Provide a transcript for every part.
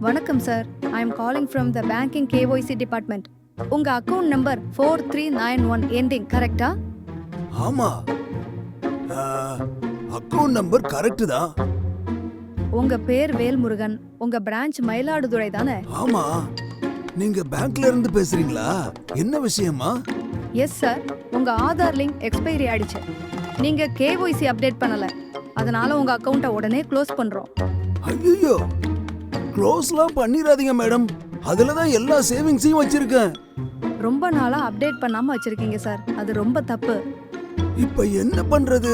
வணக்கம் sir. I am calling from the banking KYC department. உங்க account number 4391 ending கரெக்டா? ஆமா, அக்கவுண்ட் நம்பர் கரெக்ட் தான். உங்க பேர் வேல்முருகன். உங்க பிரான்ச் மயிலாடுதுறை தானே? ஆமா, நீங்க பேங்க்ல இருந்து பேசுறீங்களா? என்ன விஷயமா? Yes sir. உங்க ஆதார் லிங்க் எக்ஸ்பைரி ஆயிடுச்சு. நீங்க கேஒய்சி அப்டேட் பண்ணல. அதனால உங்க அக்கவுண்ட்டை உடனே க்ளோஸ் பண்றோம். ஐயோ, க்ளோஸ்லாம் பண்ணிராதீங்க மேடம். அதுல தான் எல்லா சேவிங்ஸையும் வச்சிருக்கேன். ரொம்ப நாளா அப்டேட் பண்ணாம வச்சிருக்கீங்க சார். அது ரொம்ப தப்பு. இப்ப என்ன பண்றது?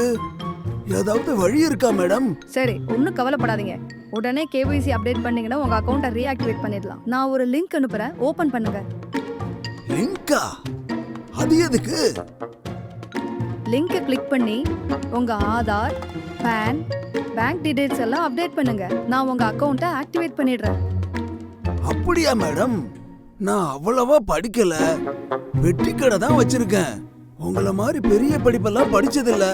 ஏதாவது வழி இருக்கா மேடம்? சரி, ஒன்றும் கவலைப்படாதீங்க. உடனே கேஒய்சி அப்டேட் பண்ணீங்கன்னா உங்க அக்கவுண்ட்டை ரீஆக்டிவேட் பண்ணிடலாம். நான் ஒரு லிங்க் அனுப்புறேன், ஓபன் பண்ணுங்க. லிங்கா? அது எதுக்கு? லிங்கை கிளிக் பண்ணி உங்க ஆதார், பேன், பேங்க் டீடைல்ஸ் எல்லாம் அப்டேட் பண்ணுங்க. நான் உங்க அக்கவுண்ட்டை ஆக்டிவேட் பண்ணிடுறேன். அப்படியா மேடம்? நான் அவ்வளவா படிக்கல, வெட்டி கடை தான் வச்சிருக்கேன். உங்கள மாதிரி பெரிய படிப்பெல்லாம் படிச்சதில்ல.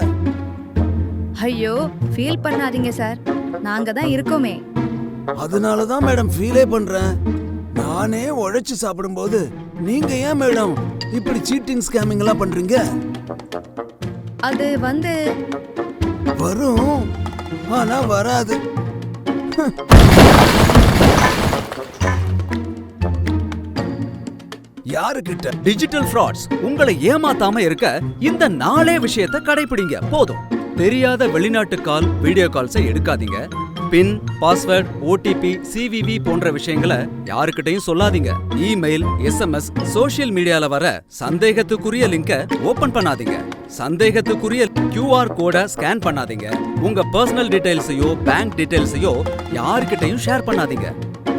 ஐயோ, ஃபீல் பண்ணாதீங்க சார். நாங்க தான் இருக்கோமே. அதனால தான் மேடம் ஃபீலே பண்றேன். நானே உழைச்சு சாப்பிடும்போது நீங்க ஏன் மேடம் இப்படி சீட்டிங் ஸ்கேமிங் எல்லாம் பண்றீங்க? அது வரும், ஆனா வராது. யாருக்கிட்ட? டிஜிட்டல் ஃப்ராட்ஸ் உங்களை ஏமாத்தாம இருக்க இந்த 4 விஷயத்தை கடைபிடிங்க போதும். தெரியாத வெளிநாட்டு கால், வீடியோ கால்ஸை எடுக்காதீங்க. பின், பாஸ்வேர்ட், ஓடிபி, சிவிவி போன்ற விஷயங்களை யாருக்கிட்டையும் சொல்லாதீங்க. இமெயில், எஸ்எம்எஸ், சோஷியல் மீடியால வர சந்தேகத்துக்குரிய லிங்கை ஓபன் பண்ணாதீங்க. சந்தேகத்துக்குரிய QR கோடை ஸ்கேன் பண்ணாதீங்க. உங்க பர்சனல் டீடைல்ஸையோ பேங்க் டீடைல்ஸையோ யாருக்கிட்டையும் ஷேர் பண்ணாதீங்க.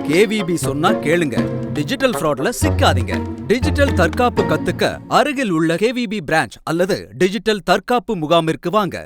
கேவிபி சொன்னா கேளுங்க. டிஜிட்டல் ஃப்ராட்ல சிக்காதீங்க. டிஜிட்டல் தற்காப்பு கத்துக்க அருகில் உள்ள கேவிபி பிரான்ச் அல்லது டிஜிட்டல் தற்காப்பு முகாமிற்கு வாங்க.